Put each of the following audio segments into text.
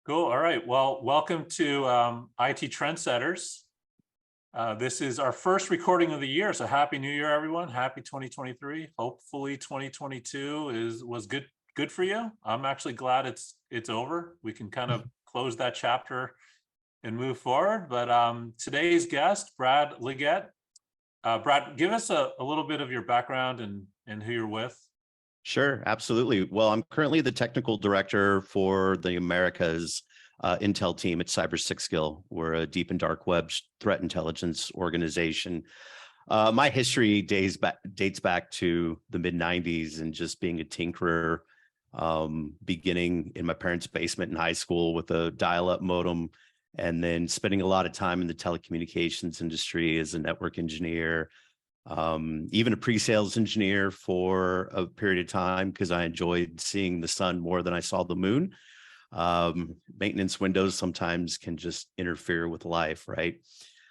Cool. All right. Well, welcome to IT Trendsetters. This is our first recording of the year. So happy New Year, everyone. Happy 2023. Hopefully 2022 was good for you. I'm actually glad it's over. We can kind of close that chapter and move forward. But today's guest, Brad Liggett. Brad, give us a little bit of your background and who you're with. Sure, absolutely. Well, I'm currently the technical director for the Americas Intel team at Cybersixgill. We're a deep and dark web threat intelligence organization. My history dates back to the mid-90s and just being a tinkerer, beginning in my parents' basement in high school with a dial-up modem, and then spending a lot of time in the telecommunications industry as a network engineer, even a pre-sales engineer for a period of time because I enjoyed seeing the sun more than I saw the moon. Maintenance windows sometimes can just interfere with life, right?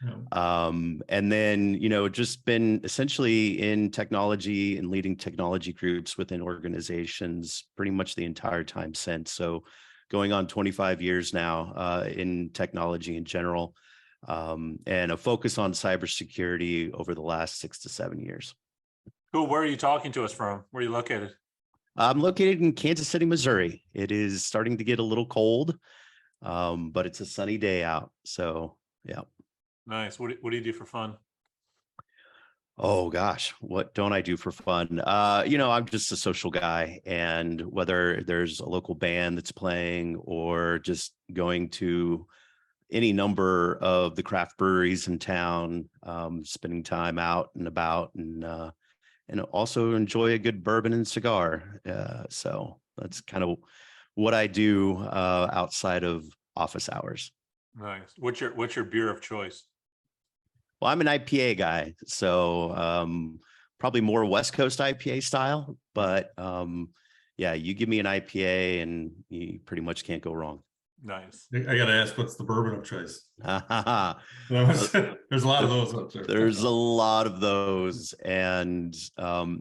Yeah. And then, just been essentially in technology and leading technology groups within organizations pretty much the entire time since. So going on 25 years now in technology in general. And a focus on cybersecurity over the last 6 to 7 years. Cool. Where are you talking to us from? Where are you located? I'm located in Kansas City, Missouri. It is starting to get a little cold, but it's a sunny day out. So, yeah. Nice. What do you do for fun? Oh gosh, what don't I do for fun? I'm just a social guy, and whether there's a local band that's playing or just going to any number of the craft breweries in town, spending time out and about, and also enjoy a good bourbon and cigar. So that's kind of what I do outside of office hours. Nice. What's your beer of choice? Well, I'm an IPA guy, so probably more West Coast IPA style. But yeah, you give me an IPA and you pretty much can't go wrong. Nice. I got to ask, what's the bourbon of choice? There's a lot of those up there. There's a lot of those. And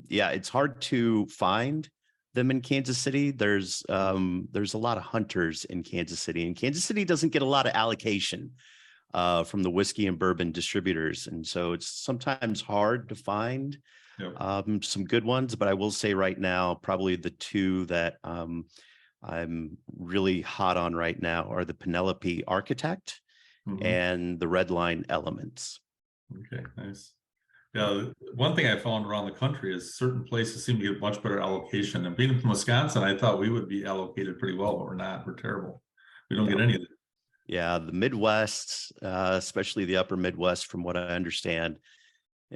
yeah, it's hard to find them in Kansas City. There's a lot of hunters in Kansas City, and Kansas City doesn't get a lot of allocation from the whiskey and bourbon distributors. And so it's sometimes hard to find some good ones. But I will say right now, probably the two that I'm really hot on right now are the Penelope Architect and the Redline Elements. Okay, nice. Yeah, one thing I found around the country is certain places seem to get much better allocation. And being from Wisconsin, I thought we would be allocated pretty well, but we're not. We're terrible. We don't get any of it. Yeah, the Midwest, especially the upper Midwest, from what I understand,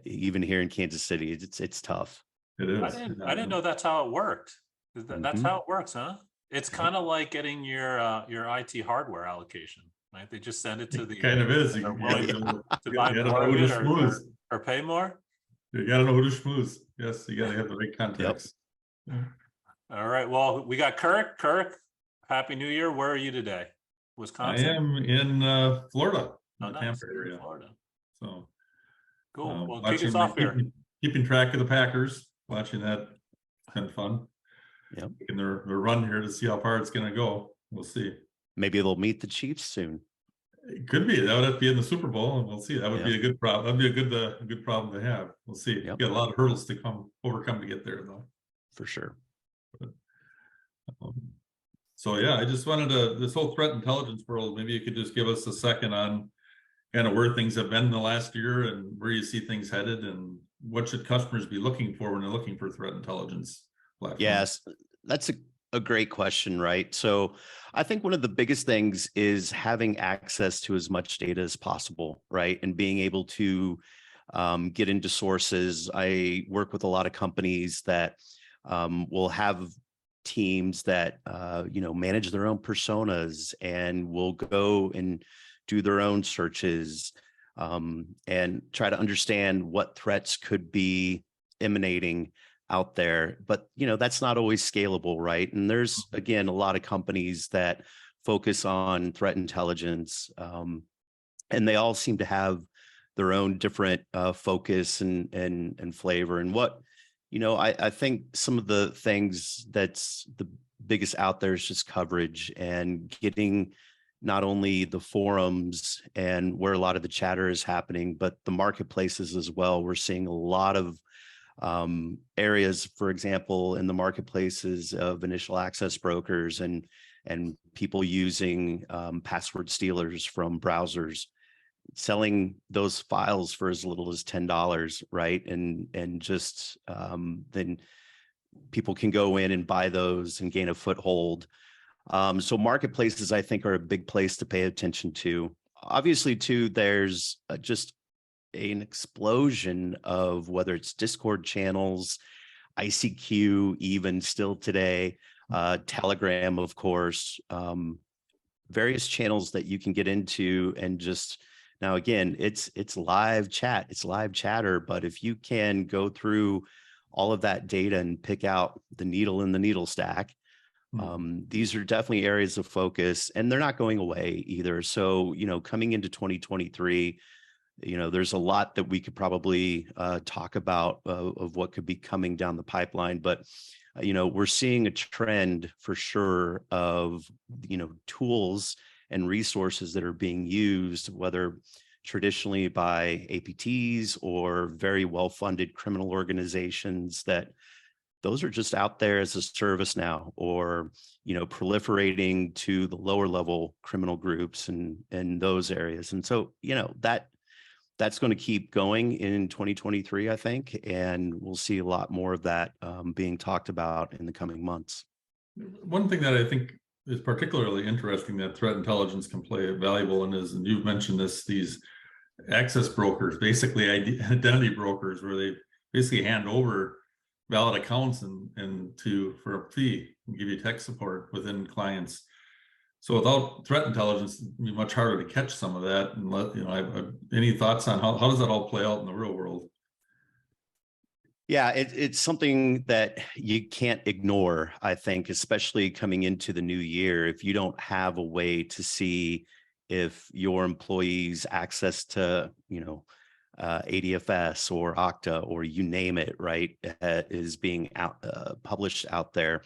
even here in Kansas City, it's tough. It is. I didn't know that's how it worked. That's how it works, huh? It's kind of like getting your IT hardware allocation, right? They just send it to the kind of is. To buy more of it or pay more. You got to know who to schmooze. Yes, you got to have the right contacts. Yep. All right. Well, we got Kirk. Kirk, Happy New Year. Where are you today? Wisconsin? I am in Florida, in the Tampa area. Florida. So cool. Well, kick us off here. Keeping track of the Packers, watching that, it's kind of fun. Yep. Taking their run here to see how far it's going to go. We'll see. Maybe they'll meet the Chiefs soon. It could be. That would have to be in the Super Bowl, and we'll see. That would be a good problem. That'd be a good problem to have. We'll see. Yep. Got a lot of hurdles to overcome to get there, though. For sure. But, so yeah, I just wanted to, this whole threat intelligence world, maybe you could just give us a second on kind of where things have been in the last year and where you see things headed, and what should customers be looking for when they're looking for threat intelligence platforms? Yes, that's a great question, right? So I think one of the biggest things is having access to as much data as possible, right? And being able to get into sources. I work with a lot of companies that will have teams that manage their own personas and will go and do their own searches and try to understand what threats could be emanating out there. But that's not always scalable, right? And there's, again, a lot of companies that focus on threat intelligence, and they all seem to have their own different focus and flavor. And what I think some of the things that's the biggest out there is just coverage and getting not only the forums and where a lot of the chatter is happening, but the marketplaces as well. We're seeing a lot of areas, for example, in the marketplaces of initial access brokers and people using password stealers from browsers, selling those files for as little as $10, right? And just then people can go in and buy those and gain a foothold. So marketplaces, I think, are a big place to pay attention to. Obviously, too, there's just an explosion of whether it's Discord channels, ICQ, even still today, Telegram, of course, various channels that you can get into. And just now, again, it's live chat, it's live chatter. But if you can go through all of that data and pick out the needle in the needle stack, these are definitely areas of focus, and they're not going away either. So, coming into 2023, there's a lot that we could probably talk about of what could be coming down the pipeline. But, we're seeing a trend for sure of, tools and resources that are being used, whether traditionally by APTs or very well-funded criminal organizations, that those are just out there as a service now, or, proliferating to the lower level criminal groups and those areas. And so, that's going to keep going in 2023, I think, and we'll see a lot more of that being talked about in the coming months. One thing that I think is particularly interesting that threat intelligence can play valuable in is, and you've mentioned this, these access brokers, basically identity brokers, where they basically hand over valid accounts and for a fee and give you tech support within clients. So without threat intelligence, it'd be much harder to catch some of that. And any thoughts on how does that all play out in the real world? Yeah, it's something that you can't ignore, I think, especially coming into the new year. If you don't have a way to see if your employees' access to, ADFS or Okta or you name it, right, is being published out there.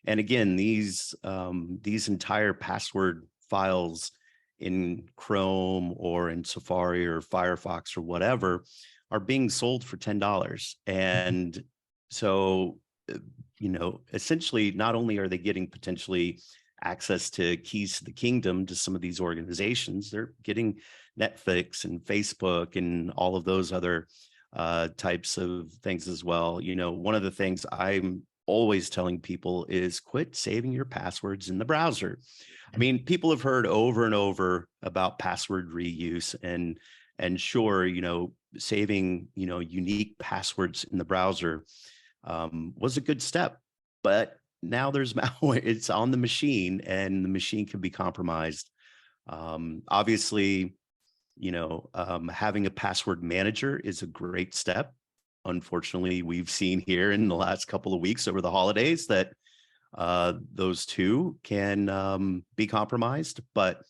And again, these entire password files in Chrome or in Safari or Firefox or whatever are being sold for $10. And so, essentially, not only are they getting potentially access to keys to the kingdom to some of these organizations, they're getting Netflix and Facebook and all of those other types of things as well. One of the things I'm always telling people is quit saving your passwords in the browser. I mean, people have heard over and over about password reuse, and sure, saving, unique passwords in the browser was a good step, but now there's malware. It's on the machine, and the machine can be compromised. Obviously, having a password manager is a great step. Unfortunately, we've seen here in the last couple of weeks over the holidays that those two can be compromised, but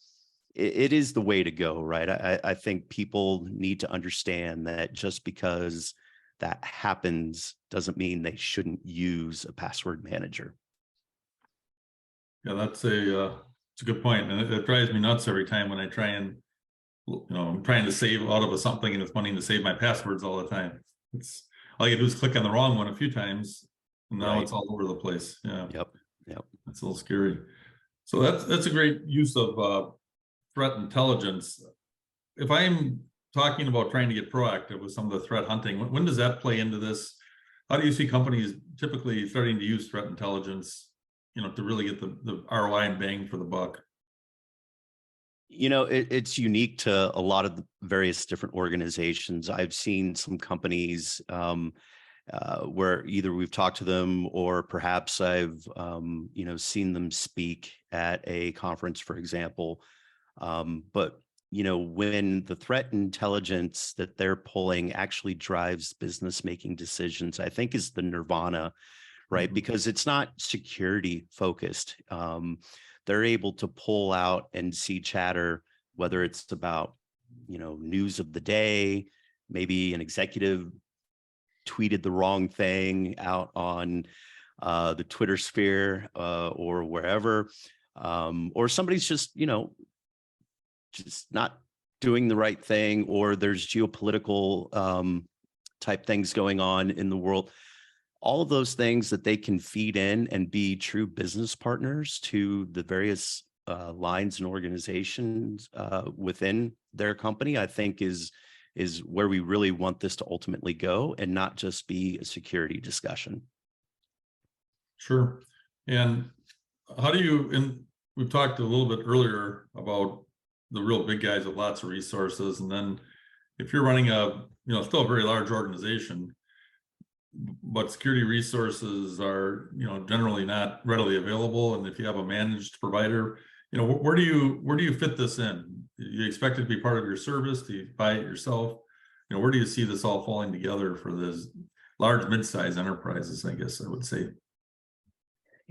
it is the way to go, right? I think people need to understand that just because that happens doesn't mean they shouldn't use a password manager. Yeah, it's a good point, and it drives me nuts every time when I try and, I'm trying to save out of something and it's wanting to save my passwords all the time. It's all you do is click on the wrong one a few times, and now it's all over the place. Yeah. Yep. That's a little scary. So that's a great use of threat intelligence. If I'm talking about trying to get proactive with some of the threat hunting, when does that play into this? How do you see companies typically starting to use threat intelligence, to really get the ROI and bang for the buck? It's unique to a lot of the various different organizations. I've seen some companies where either we've talked to them or perhaps I've, seen them speak at a conference, for example. But, when the threat intelligence that they're pulling actually drives business making decisions, I think is the nirvana, right? Because it's not security focused. They're able to pull out and see chatter, whether it's about, news of the day, maybe an executive tweeted the wrong thing out on the Twitter sphere, or wherever, or somebody's just, just not doing the right thing, or there's geopolitical type things going on in the world. All of those things that they can feed in and be true business partners to the various lines and organizations within their company, I think is where we really want this to ultimately go, and not just be a security discussion. Sure. And how do you, and we've talked a little bit earlier about the real big guys with lots of resources. And then if you're running a, still a very large organization, but security resources are, generally not readily available. And if you have a managed provider, where do you fit this in? Do you expect it to be part of your service? Do you buy it yourself? Where do you see this all falling together for this large, mid-size enterprises, I guess I would say?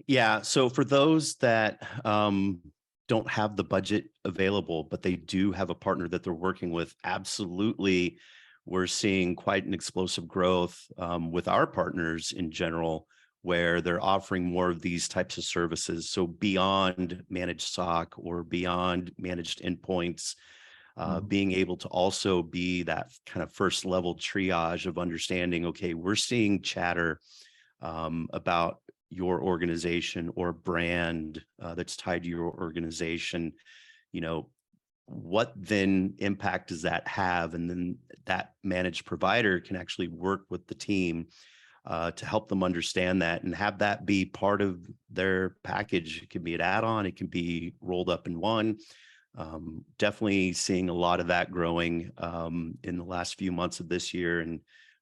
Yeah. So for those that don't have the budget available, but they do have a partner that they're working with, absolutely, we're seeing quite an explosive growth with our partners in general, where they're offering more of these types of services. So beyond managed SOC or beyond managed endpoints, being able to also be that kind of first level triage of understanding, okay, we're seeing chatter about your organization or brand that's tied to your organization, what then impact does that have? And then that managed provider can actually work with the team to help them understand that and have that be part of their package. It can be an add-on, it can be rolled up in one. Definitely seeing a lot of that growing in the last few months of this year, and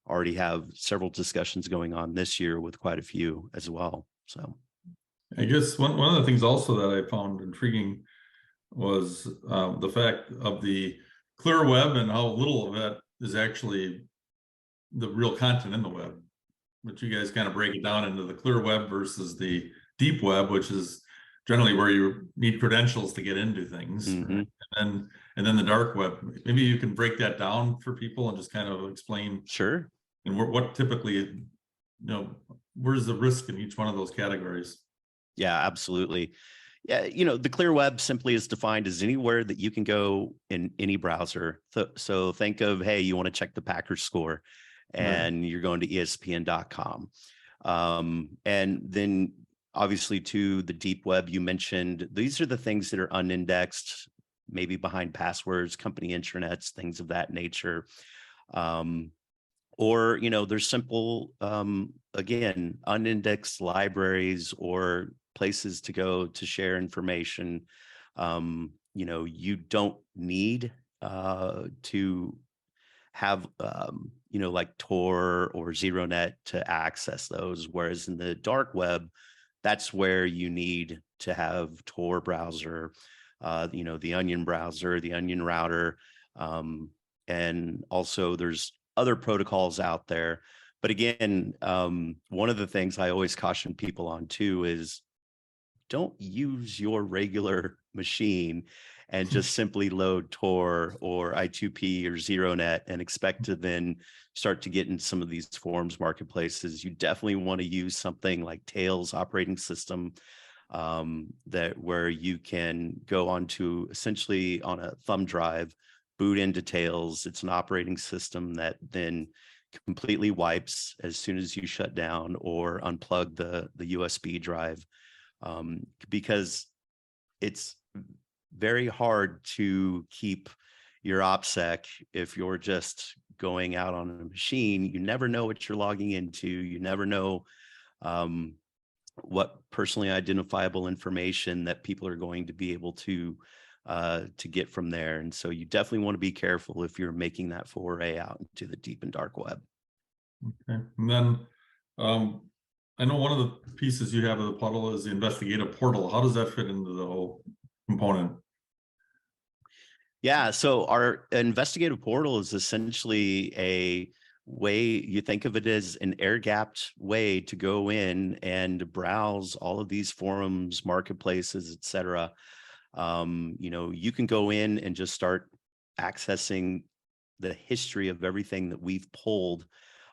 already have several discussions going on this year with quite a few as well. So I guess one of the things also that I found intriguing was the fact of the clear web and how little of it is actually the real content in the web. But you guys kind of break it down into the clear web versus the deep web, which is generally where you need credentials to get into things. Right? And then the dark web. Maybe you can break that down for people and just kind of explain. Sure. And what typically, where's the risk in each one of those categories? Yeah, absolutely. Yeah, the clear web simply is defined as anywhere that you can go in any browser. So think of, hey, you want to check the Packers score, and you're going to ESPN.com. And then obviously to the deep web, you mentioned, these are the things that are unindexed, maybe behind passwords, company intranets, things of that nature. Or, there's simple, again, unindexed libraries or places to go to share information. You don't need to have, like Tor or ZeroNet to access those. Whereas in the dark web, that's where you need to have Tor browser, the Onion browser, the Onion router. And also there's other protocols out there. But again, one of the things I always caution people on too is don't use your regular machine and just simply load Tor or I2P or ZeroNet and expect to then start to get in some of these forums marketplaces. You definitely want to use something like Tails operating system, where you can go onto essentially on a thumb drive, boot into Tails. It's an operating system that then completely wipes as soon as you shut down or unplug the USB drive, because it's very hard to keep your OPSEC if you're just going out on a machine. You never know what you're logging into. You never know what personally identifiable information that people are going to be able to get from there. And so you definitely want to be careful if you're making that foray out into the deep and dark web. Okay. And then I know one of the pieces you have of the puzzle is the investigative portal. How does that fit into the whole component? Yeah, so our investigative portal is essentially a way, you think of it as an air-gapped way to go in and browse all of these forums, marketplaces, et cetera. You can go in and just start accessing the history of everything that we've pulled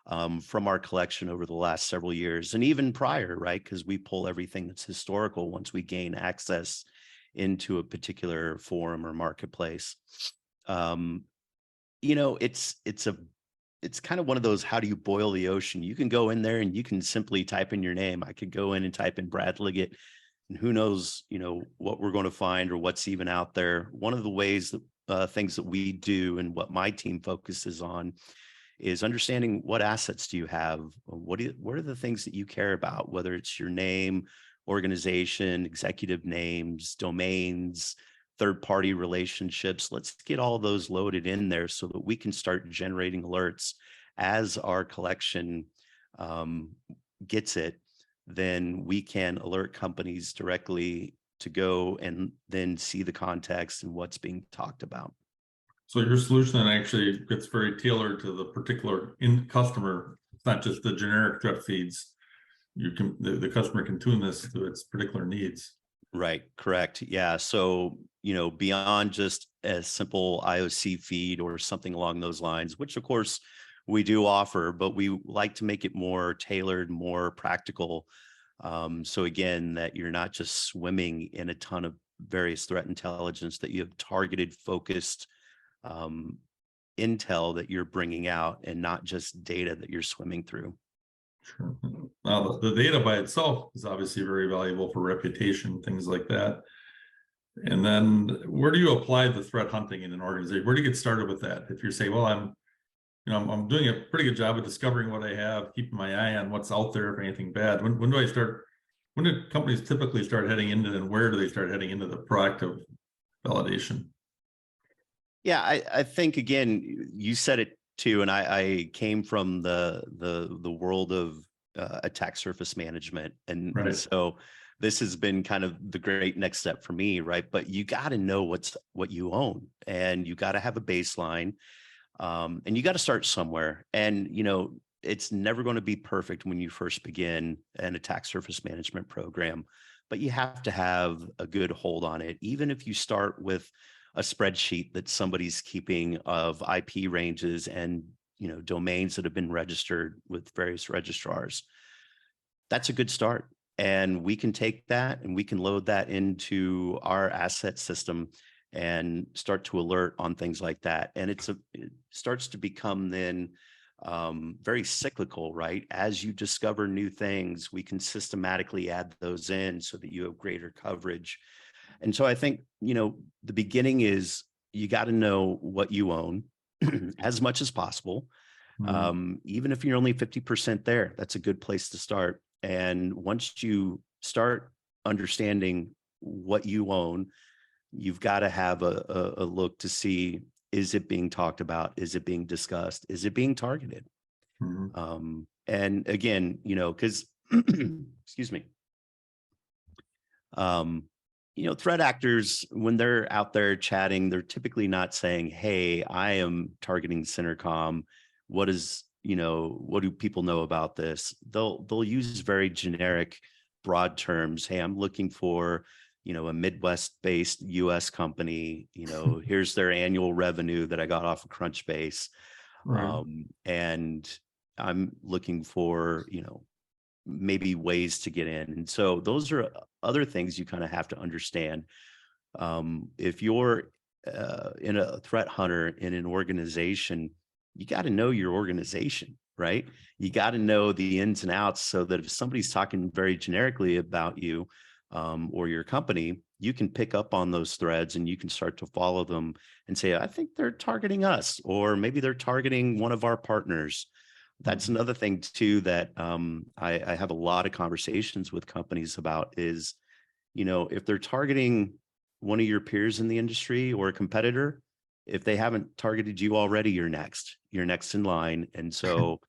from our collection over the last several years and even prior, right? Because we pull everything that's historical once we gain access into a particular forum or marketplace. You know, it's kind of one of those, how do you boil the ocean? You can go in there and you can simply type in your name. I could go in and type in Brad Liggett, and who knows, you know, what we're going to find or what's even out there. One of the ways that things that we do and what my team focuses on is understanding what assets do you have? What are the things that you care about, whether it's your name, organization, executive names, domains, third-party relationships. Let's get all those loaded in there so that we can start generating alerts as our collection gets it. Then we can alert companies directly to go and then see the context and what's being talked about. So your solution then actually gets very tailored to the particular customer. It's not just the generic threat feeds. You can the customer can tune this to its particular needs. Right, correct. Yeah. So, you know, beyond just a simple IOC feed or something along those lines, which of course we do offer, but we like to make it more tailored, more practical. So again, that you're not just swimming in a ton of various threat intelligence, that you have targeted, focused intel that you're bringing out and not just data that you're swimming through. Sure. Now, the data by itself is obviously very valuable for reputation, things like that. And then where do you apply the threat hunting in an organization? Where do you get started with that? If you're saying, well, I'm doing a pretty good job of discovering what I have, keeping my eye on what's out there, if anything bad. When do I start? When do companies typically start heading into, and where do they start heading into the proactive validation? Yeah, I think, again, you said it too, and I came from the world of attack surface management, and Right. so this has been kind of the great next step for me, right? But you got to know what you own, and you got to have a baseline, and you got to start somewhere. And you know, it's never going to be perfect when you first begin an attack surface management program, but you have to have a good hold on it, even if you start with a spreadsheet that somebody's keeping of IP ranges and, you know, domains that have been registered with various registrars. That's a good start. And we can take that and we can load that into our asset system and start to alert on things like that. And it starts to become then very cyclical, right? As you discover new things, we can systematically add those in so that you have greater coverage. And so I think, you know, the beginning is you got to know what you own as much as possible. Even if you're only 50% there, that's a good place to start. And once you start understanding what you own, you've got to have a look to see, is it being talked about? Is it being discussed? Is it being targeted? And again, you know, because, excuse me, you know, threat actors, when they're out there chatting, they're typically not saying, hey, I am targeting Centercom. What do people know about this? They'll use very generic, broad terms. Hey, I'm looking for, you know, a Midwest-based US company. You know, here's their annual revenue that I got off of Crunchbase. Right. And I'm looking for, you know, maybe ways to get in. And so those are other things you kind of have to understand. If you're in a threat hunter in an organization, you got to know your organization, right? You got to know the ins and outs so that if somebody's talking very generically about you or your company, you can pick up on those threads and you can start to follow them and say, I think they're targeting us, or maybe they're targeting one of our partners. That's another thing too that I have a lot of conversations with companies about is, you know, if they're targeting one of your peers in the industry or a competitor, if they haven't targeted you already, you're next in line. And so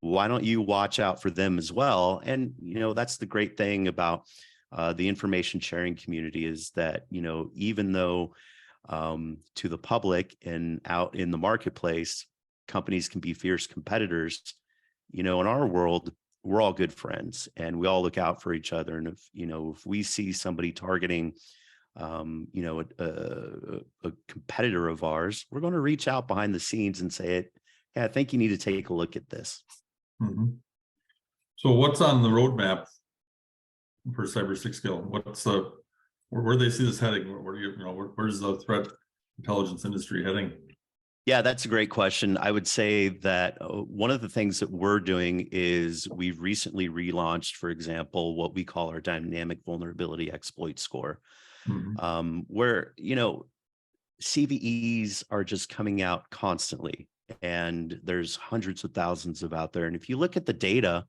why don't you watch out for them as well? And, you know, that's the great thing about the information sharing community is that, you know, even though to the public and out in the marketplace, companies can be fierce competitors, you know, in our world, we're all good friends and we all look out for each other. And if we see somebody targeting, you know, a competitor of ours, we're going to reach out behind the scenes and say, hey, I think you need to take a look at this. Mhm. So what's on the roadmap for Cybersixgill? What's the where do they see this heading? Where do where's the threat intelligence industry heading? Yeah, that's a great question. I would say that one of the things that we're doing is we've recently relaunched, for example, what we call our dynamic vulnerability exploit score, Mhm. where, CVEs are just coming out constantly, and there's hundreds of thousands of out there. And if you look at the data,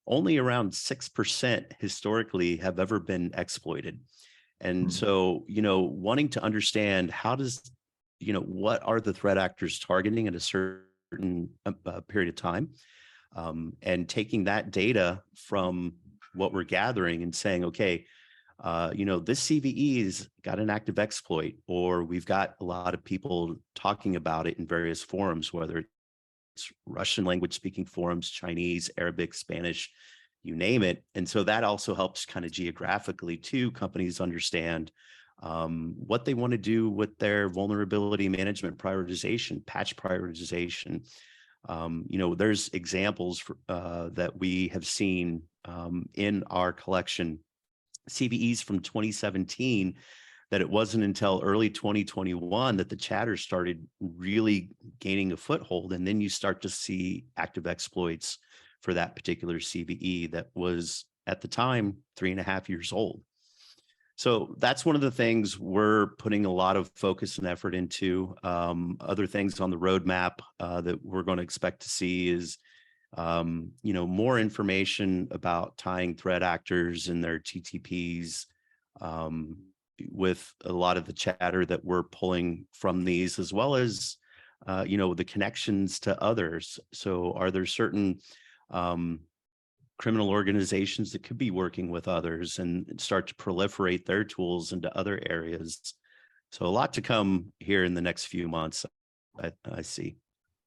only around 6% historically have ever been exploited. And Mhm. so, wanting to understand how does, what are the threat actors targeting at a certain period of time, and taking that data from what we're gathering and saying, okay, this CVE's got an active exploit, or we've got a lot of people talking about it in various forums, whether it's Russian language speaking forums, Chinese, Arabic, Spanish, you name it. And so that also helps kind of geographically too, companies understand what they want to do with their vulnerability management prioritization, patch prioritization. There's examples that we have seen in our collection, CVEs from 2017, that it wasn't until early 2021 that the chatter started really gaining a foothold. And then you start to see active exploits for that particular CVE that was at the time 3.5 years old. So that's one of the things we're putting a lot of focus and effort into. Other things on the roadmap that we're going to expect to see is more information about tying threat actors and their TTPs with a lot of the chatter that we're pulling from these, as well as, the connections to others. So are there certain criminal organizations that could be working with others and start to proliferate their tools into other areas? So a lot to come here in the next few months, I see.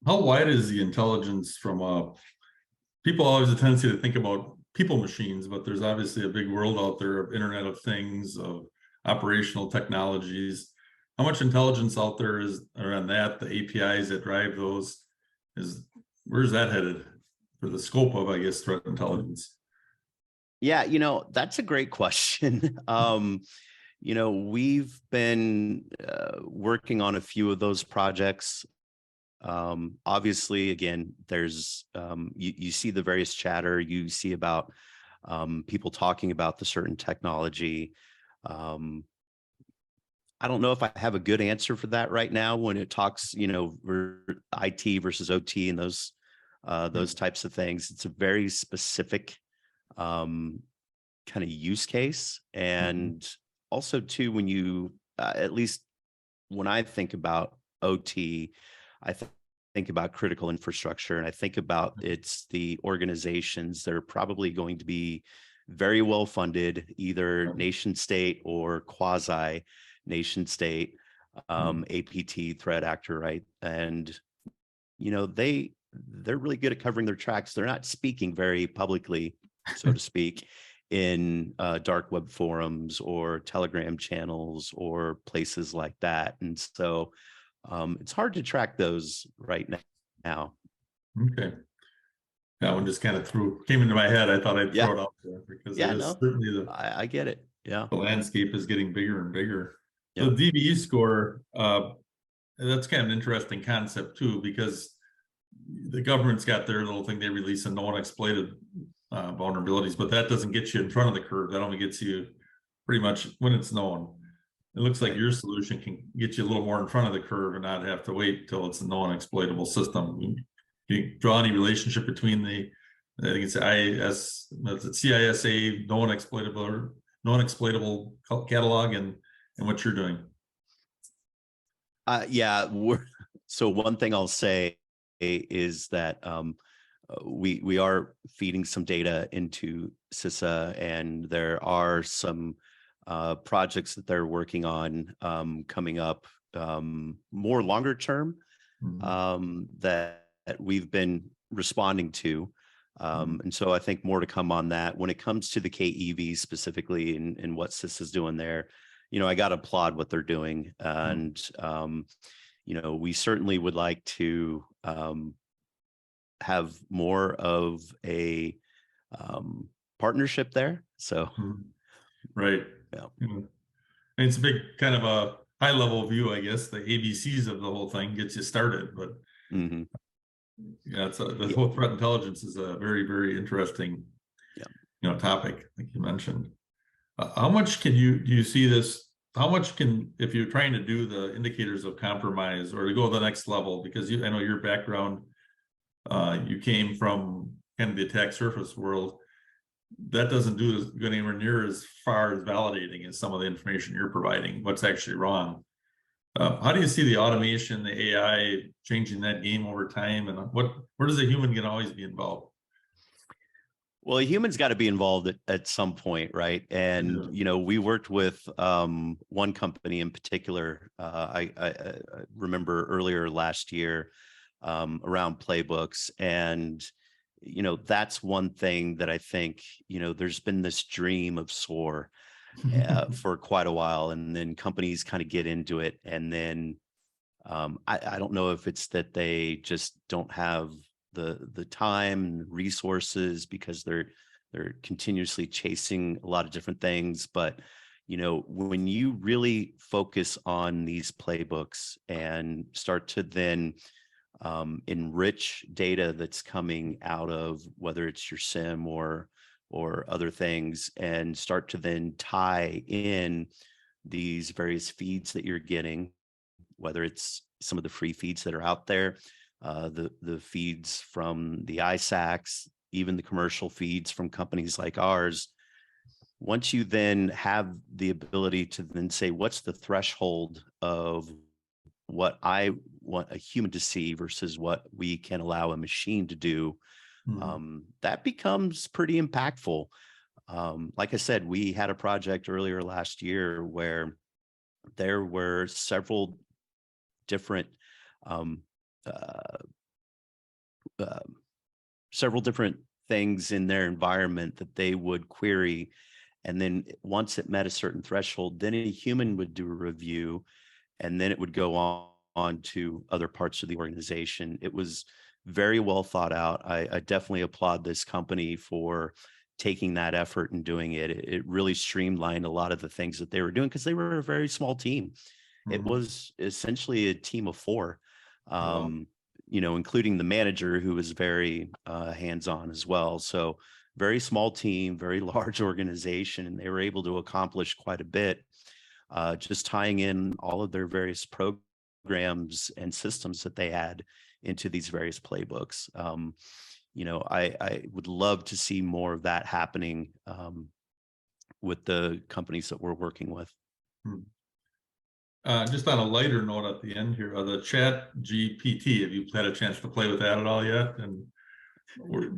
How wide is the intelligence from people always have a tendency to think about people machines, but there's obviously a big world out there of Internet of Things, of operational technologies. How much intelligence out there is around that, the APIs that drive those, where's that headed for the scope of, I guess, threat intelligence? Yeah, that's a great question. We've been working on a few of those projects. Obviously, again, there's you see the various chatter, you see about people talking about the certain technology. I don't know if I have a good answer for that right now when it talks, IT versus OT and those types of things. It's a very specific kind of use case. And also too, when you, at least when I think about OT, I think about critical infrastructure, and I think about it's the organizations that are probably going to be very well funded, either nation state or quasi nation state, APT threat actor, right? And they're really good at covering their tracks. They're not speaking very publicly, so to speak, in dark web forums or Telegram channels or places like that. And so it's hard to track those right now. Okay. That one just kind of came into my head. I thought I'd Yeah. throw it out there because Yeah, it is no, certainly I get it. Yeah. the landscape is getting bigger and bigger. Yeah. The DBE score, that's kind of an interesting concept too, because the government's got their little thing they release and no one exploited vulnerabilities, but that doesn't get you in front of the curve. That only gets you pretty much when it's known. It looks like your solution can get you a little more in front of the curve and not have to wait till it's a known exploitable system. Can you draw any relationship between I think it's IIS, that's CISA, known exploitable catalog and what you're doing? Yeah. So one thing I'll say is that we are feeding some data into CISA, and there are some projects that they're working on coming up, more longer term, that we've been responding to. And so I think more to come on that. When it comes to the KEV specifically and what CISA is doing there, I got to applaud what they're doing. And, we certainly would like to have more of a partnership there. So, right. yeah. And it's a big kind of a high level view, I guess. The ABCs of the whole thing gets you started, but Mm-hmm. yeah, the whole threat intelligence is a very, very interesting, Yeah. topic, like you mentioned. How much do you see this? How much if you're trying to do the indicators of compromise or to go to the next level, because I know your background, you came from kind of the attack surface world. That doesn't go anywhere near as far as validating as some of the information you're providing, what's actually wrong. How do you see the automation, the AI changing that game over time, and where does a human can always be involved? Well, a human's got to be involved at some point, right? And we worked with one company in particular. I remember earlier last year around playbooks, and that's one thing that I think there's been this dream of SOAR for quite a while, and then companies kind of get into it, and then I don't know if it's that they just don't have the time and resources because they're continuously chasing a lot of different things. But when you really focus on these playbooks and start to then enrich data that's coming out of whether it's your SIM or other things, and start to then tie in these various feeds that you're getting, whether it's some of the free feeds that are out there, the feeds from the ISACs, even the commercial feeds from companies like ours. Once you then have the ability to then say, what's the threshold of what I want a human to see versus what we can allow a machine to do, that becomes pretty impactful. Like I said, we had a project earlier last year where there were several different things in their environment that they would query, and then once it met a certain threshold, then a human would do a review, and then it would go on to other parts of the organization. It was very well thought out. I definitely applaud this company for taking that effort and doing it. It really streamlined a lot of the things that they were doing because they were a very small team. It was essentially a team of 4, including the manager, who was very hands-on as well. So very small team, very large organization, and they were able to accomplish quite a bit, just tying in all of their various programs and systems that they had into these various playbooks. I would love to see more of that happening with the companies that we're working with. Just on a lighter note at the end here, the Chat GPT, have you had a chance to play with that at all yet? And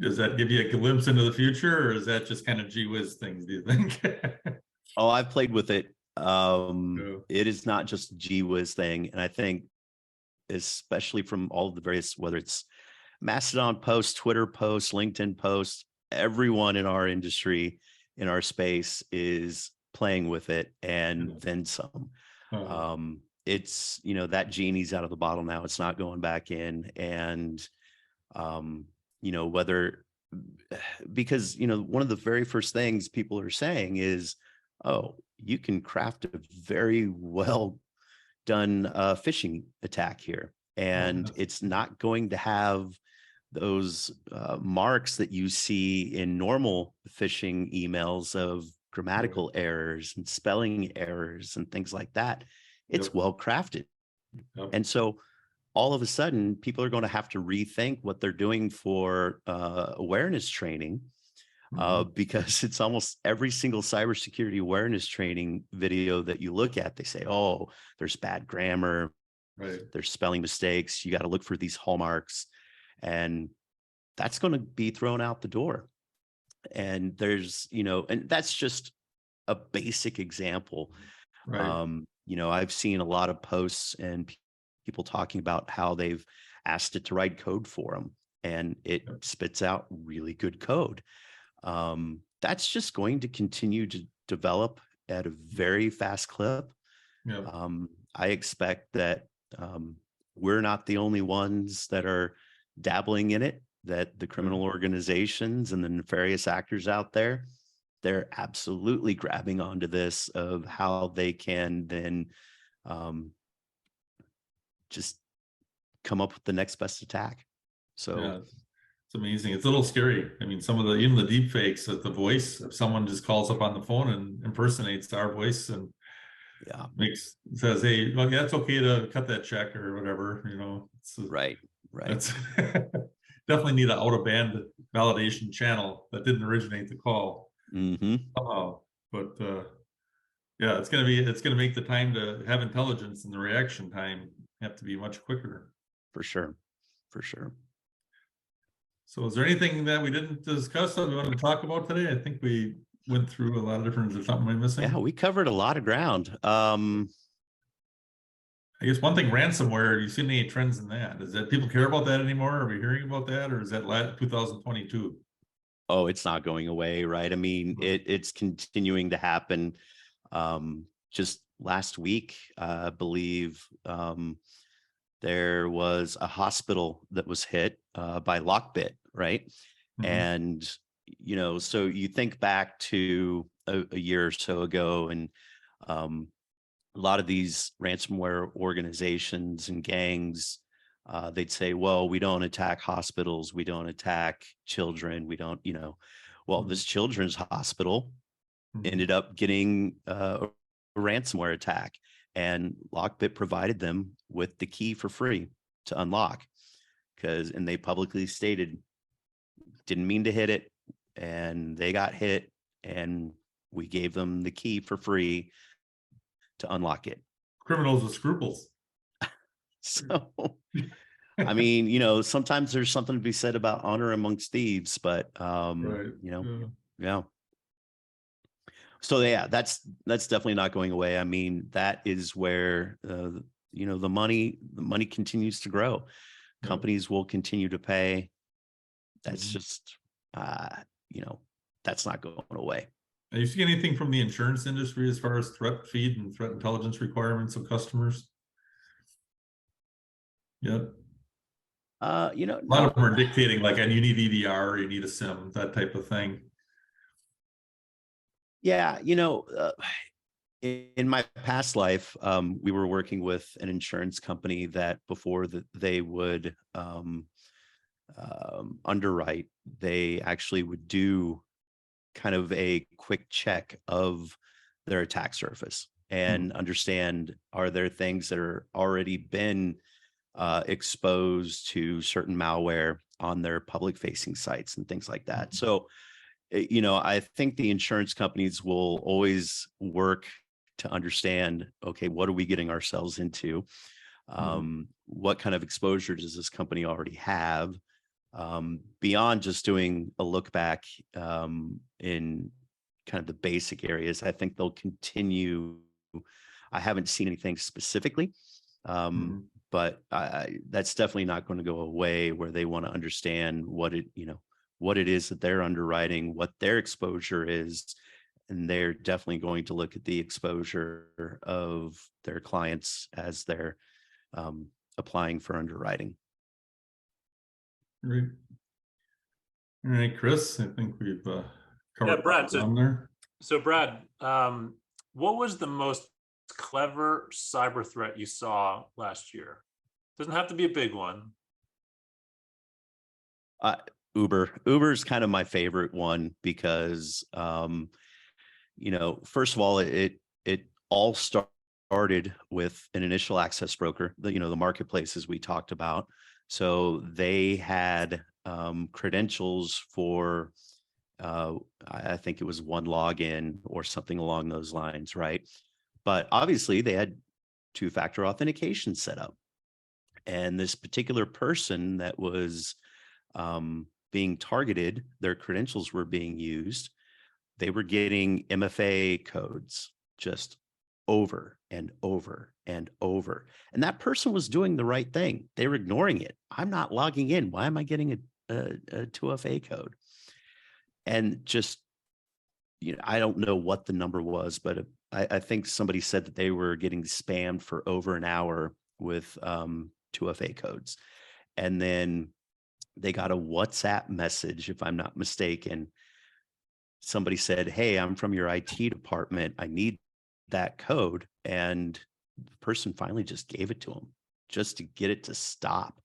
does that give you a glimpse into the future, or is that just kind of gee whiz things, do you think? Oh, I've played with it. It is not just a gee whiz thing. And I think, especially from all of the various, whether it's Mastodon posts, Twitter posts, LinkedIn posts, everyone in our industry, in our space, is playing with it and then some. It's, that genie's out of the bottle now. It's not going back in. And, because, one of the very first things people are saying is, oh, you can craft a very well done phishing attack here. And it's not going to have those marks that you see in normal phishing emails of grammatical errors and spelling errors and things like that. It's well crafted. And so all of a sudden, people are going to have to rethink what they're doing for awareness training, because it's almost every single cybersecurity awareness training video that you look at, they say, oh, there's bad grammar, there's spelling mistakes, you got to look for these hallmarks, and that's going to be thrown out the door. And there's, and that's just a basic example. I've seen a lot of posts and people talking about how they've asked it to write code for them, and it spits out really good code. That's just going to continue to develop at a very fast clip. I expect that we're not the only ones that are dabbling in it. that the criminal organizations and the nefarious actors out there, they're absolutely grabbing onto this of how they can then just come up with the next best attack. So Yeah, it's amazing. It's a little scary. I mean, some of the, even the deep fakes at the voice, if someone just calls up on the phone and impersonates our voice and yeah, says, hey, well, yeah, it's okay to cut that check or whatever, it's right. that's definitely need an out of band validation channel that didn't originate the call somehow. But yeah, it's gonna make the time to have intelligence and the reaction time have to be much quicker. For sure. For sure. So is there anything that we didn't discuss that we wanted to talk about today? I think we went through a lot of different, is there something I'm missing? Yeah, we covered a lot of ground. I guess one thing, ransomware, you seen any trends in that? Is that people care about that anymore? Are we hearing about that, or is that 2022? Oh, it's not going away, right? I mean, it's continuing to happen. Just last week, I believe, there was a hospital that was hit by Lockbit, right? And, so you think back to a year or so ago, and a lot of these ransomware organizations and gangs, they'd say, well, we don't attack hospitals, we don't attack children, we don't, well, this children's hospital ended up getting a ransomware attack, and Lockbit provided them with the key for free to unlock, and they publicly stated, didn't mean to hit it, and they got hit, and we gave them the key for free to unlock it. Criminals with scruples. So, I mean, sometimes there's something to be said about honor amongst thieves, but, yeah. So yeah, that's definitely not going away. I mean, that is where, the money continues to grow. Companies will continue to pay. That's just, that's not going away. Have you seen anything from the insurance industry as far as threat feed and threat intelligence requirements of customers? Yep. A lot of them are dictating, like, and you need EDR, you need a SIM, that type of thing. Yeah, in my past life, we were working with an insurance company that before they would underwrite, they actually would do kind of a quick check of their attack surface and understand, are there things that are already been exposed to certain malware on their public facing sites and things like that. So, I think the insurance companies will always work to understand, okay, what are we getting ourselves into? What kind of exposure does this company already have? Beyond just doing a look back in kind of the basic areas, I think they'll continue. I haven't seen anything specifically, but that's definitely not going to go away, where they want to understand what it is that they're underwriting, what their exposure is, and they're definitely going to look at the exposure of their clients as they're applying for underwriting. Great. All right, Chris, I think we've covered Brad, on there. So Brad, what was the most clever cyber threat you saw last year? Doesn't have to be a big one. Uber's kind of my favorite one because, first of all, it all started with an initial access broker, the marketplaces we talked about. So they had credentials for, I think it was one login or something along those lines, right? But obviously they had two-factor authentication set up. And this particular person that was being targeted, their credentials were being used. They were getting MFA codes just over and over and over. And that person was doing the right thing. They were ignoring it. I'm not logging in. Why am I getting a 2FA code? And just, I don't know what the number was, but I think somebody said that they were getting spammed for over an hour with 2FA codes. And then they got a WhatsApp message, if I'm not mistaken. Somebody said, "Hey, I'm from your IT department. I need that code." And the person finally just gave it to them just to get it to stop.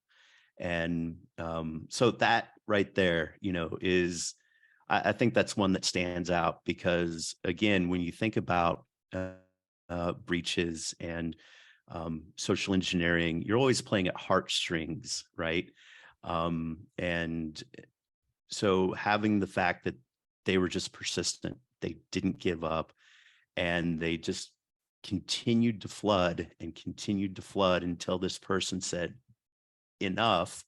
And so that right there, is, I think that's one that stands out because, again, when you think about breaches and social engineering, you're always playing at heartstrings, right? And so having the fact that they were just persistent, they didn't give up, and they just continued to flood and continued to flood until this person said enough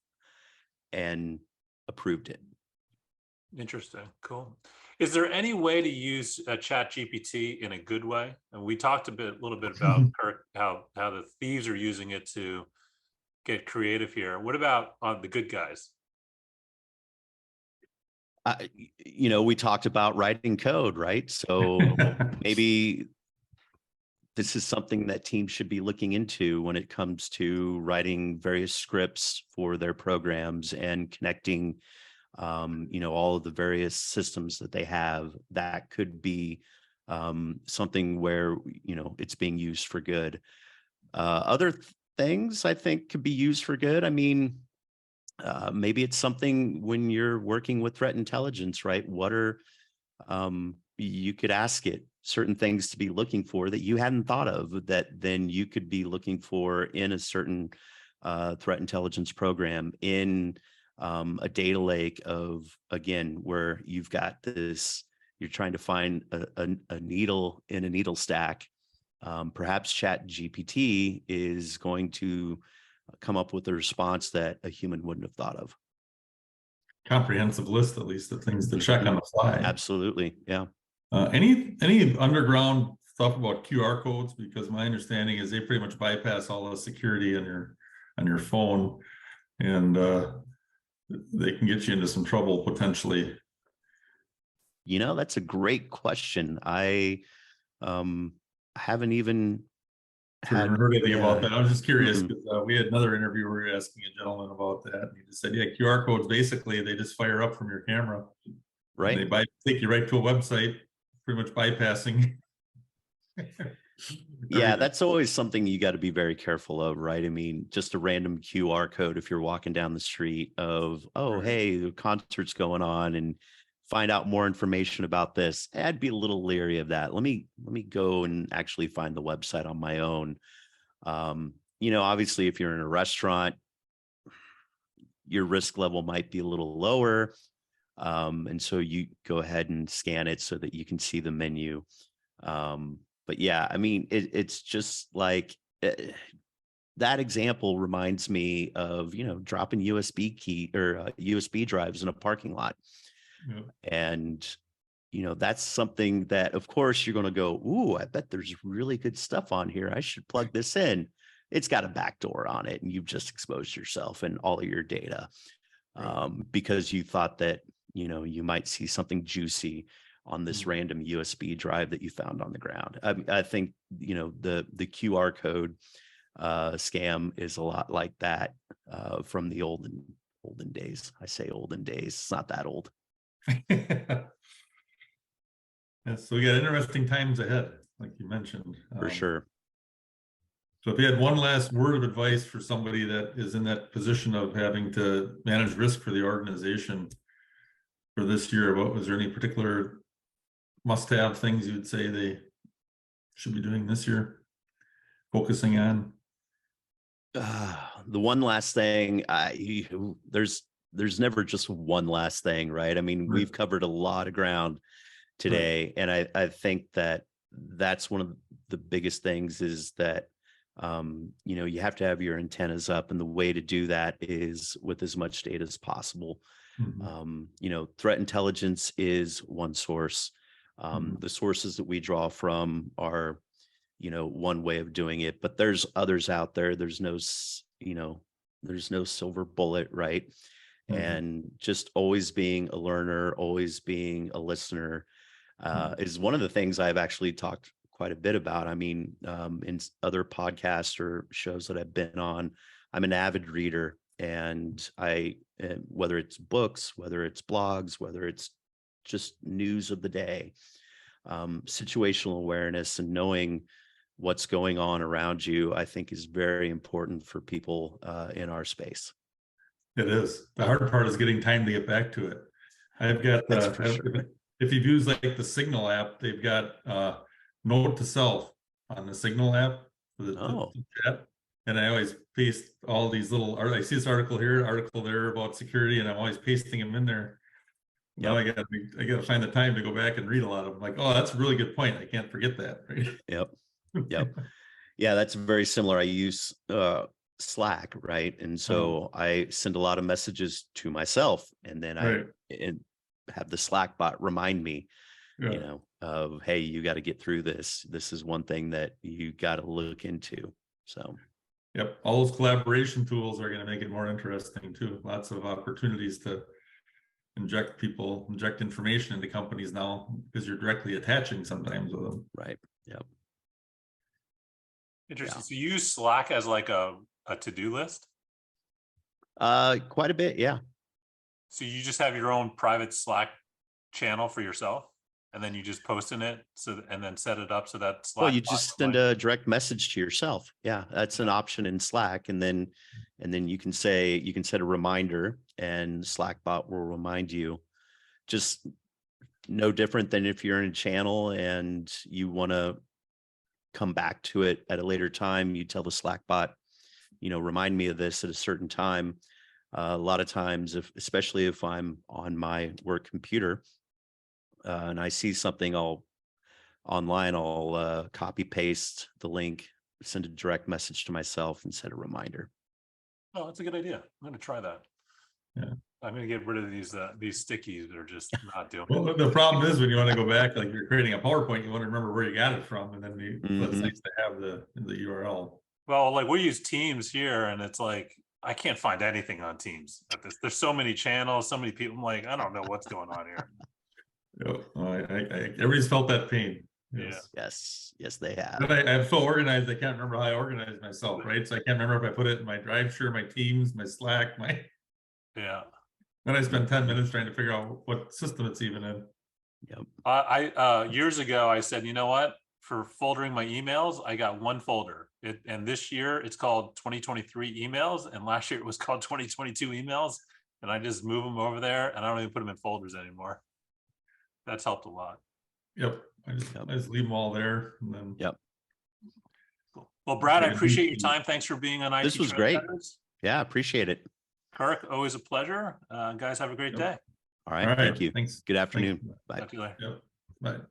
and approved it. Interesting. Cool. Is there any way to use Chat GPT in a good way? And we talked a little bit about Kirk, how the thieves are using it to get creative here. What about the good guys? We talked about writing code, right? So maybe this is something that teams should be looking into when it comes to writing various scripts for their programs and connecting, all of the various systems that they have. That could be something where, it's being used for good. Other things I think could be used for good. I mean, maybe it's something when you're working with threat intelligence, right? What are, you could ask it certain things to be looking for that you hadn't thought of, that then you could be looking for in a certain threat intelligence program, in a data lake of, again, where you've got this, you're trying to find a needle in a needle stack. Perhaps Chat GPT is going to come up with a response that a human wouldn't have thought of. Comprehensive list, at least, of things to check on the fly. Absolutely. Yeah. Any underground stuff about QR codes? Because my understanding is they pretty much bypass all the security on your phone, and they can get you into some trouble potentially. That's a great question. I haven't even heard anything about that. I was just curious because we had another interview where we were asking a gentleman about that, and he just said, "Yeah, QR codes basically they just fire up from your camera, right? They take you right to a website, pretty much bypassing." Yeah, that's always something you got to be very careful of, right? I mean, just a random QR code if you're walking down the street of, oh, Right. Hey, the concert's going on, and find out more information about this. I'd be a little leery of that. Let me go and actually find the website on my own. Obviously, if you're in a restaurant, your risk level might be a little lower. And so you go ahead and scan it so that you can see the menu. But yeah, I mean, it's just like that example reminds me of, dropping USB key or USB drives in a parking lot. Yep. And, that's something that, of course, you're going to go, ooh, I bet there's really good stuff on here. I should plug this in. It's got a backdoor on it, and you've just exposed yourself and all of your data because you thought that, you might see something juicy on this random USB drive that you found on the ground. I think, the QR code scam is a lot like that from the olden days. I say olden days. It's not that old. Yeah, so we got interesting times ahead, like you mentioned. For sure. So if you had one last word of advice for somebody that is in that position of having to manage risk for the organization for this year, was there any particular must-have things you would say they should be doing this year, focusing on? The one last thing, there's never just one last thing, right? I mean, we've covered a lot of ground today, and I think that that's one of the biggest things is that you have to have your antennas up, and the way to do that is with as much data as possible. Threat intelligence is one source. The sources that we draw from are, one way of doing it, but there's others out there. There's no silver bullet, right? And just always being a learner, always being a listener is one of the things I've actually talked quite a bit about. I mean, in other podcasts or shows that I've been on, I'm an avid reader, and I whether it's books, whether it's blogs, whether it's just news of the day, situational awareness and knowing what's going on around you, I think is very important for people in our space. It is. The hard part is getting time to get back to it. I've got, That's for sure. if you've used like the Signal app, they've got note to self on the Signal app for the chat. And I always paste all these little, I see this article here, article there about security, and I'm always pasting them in there. Now I gotta find the time to go back and read a lot of them. Like, oh, that's a really good point. I can't forget that. Right? Yep. Yeah, that's very similar. I use Slack, right? And so I send a lot of messages to myself, and then I have the Slack bot remind me, you know, of, hey, you got to get through this. This is one thing that you got to look into. So, yep, all those collaboration tools are going to make it more interesting too. Lots of opportunities to inject information into companies now because you're directly attaching sometimes with them. Right. Yep. Interesting. Yeah. So you use Slack as like a to-do list? Quite a bit. Yeah. So you just have your own private Slack channel for yourself, and then you just post in it, and then set it up so that Slack. Well, you just send a direct message to yourself. Yeah, that's an option in Slack, and then you can set a reminder, and Slackbot will remind you. Just no different than if you're in a channel and you want to come back to it at a later time. You tell the Slackbot, remind me of this at a certain time. A lot of times, especially if I'm on my work computer and I see something online, I'll copy paste the link, send a direct message to myself, and set a reminder. Oh, that's a good idea. I'm going to try that. Yeah, I'm going to get rid of these stickies that are just not doing. Well, the problem is when you want to go back, like you're creating a PowerPoint, you want to remember where you got it from, and then it's nice to have the URL. Well, like we use Teams here, and it's like I can't find anything on Teams. There's so many channels, so many people. I'm like, I don't know what's going on here. Everybody's felt that pain. Yes. Yes, they have. But I'm so organized, I can't remember how I organized myself, right? So I can't remember if I put it in my DriveShare, my Teams, my Slack, Yeah. Then I spend 10 minutes trying to figure out what system it's even in. Yep. I years ago, I said, you know what? For foldering my emails, I got one folder. And this year it's called 2023 emails. And last year it was called 2022 emails. And I just move them over there, and I don't even put them in folders anymore. That's helped a lot. Yep. I just leave them all there. And then. Yep. Cool. Well, Brad, I appreciate your time. Thanks for being on IT. This was great. Yeah, appreciate it. Kirk, always a pleasure. Guys, have a great day. All right. Thank you. Thanks. Good afternoon. Thanks. Bye. Talk to you later. Yep. Bye.